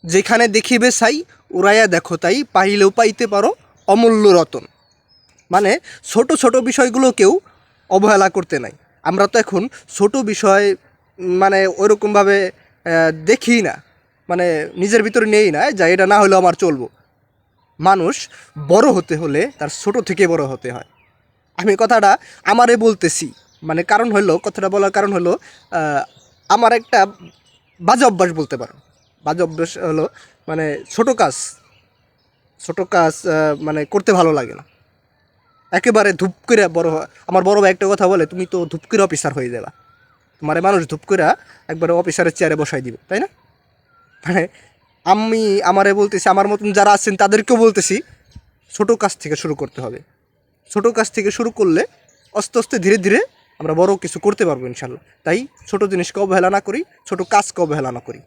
যেখানে দেখিবে ছাই উড়াইয়া দেখো তাই, পাইলেও পাইতে পারো অমূল্য রতন। মানে ছোট ছোট বিষয়গুলোকেও অবহেলা করতে নাই। আমরা তো এখন ছোট বিষয় মানে ওইরকমভাবে দেখি না, মানে নিজের ভিতরে নেই না, যা এটা না হলেও আমার চলবো। মানুষ বড় হতে হলে তার ছোট থেকে বড় হতে হয়। আমি কথাটা আমারে বলতেছি, মানে কারণ হলো, কথাটা বলার কারণ হলো আমার একটা বাজে অভ্যাস বলতে পারো। বাজে অভ্যাস হলো মানে ছোটো কাজ মানে করতে ভালো লাগে না। একেবারে ধূপ করে বড় হয়। আমার বড় ভাই একটা কথা বলে, তুমি তো ধূপ করে অফিসার হয়ে যাবা। তোমারে মানুষ ধূপ করে একবারে অফিসারের চেয়ারে বসাই দিব, তাই না? মানে আমি আমারে বলতেছি, আমার মতন যারা আছেন তাদেরকেও বলতেছি, ছোটো কাজ থেকে শুরু করতে হবে। ছোটো কাজ থেকে শুরু করলে আস্তে আস্তে ধীরে ধীরে আমরা বড় কিছু করতে পারবো ইনশাল্লাহ। তাই ছোটো জিনিসকে অবহেলা না করি, ছোটো কাজকে অবহেলা না করি।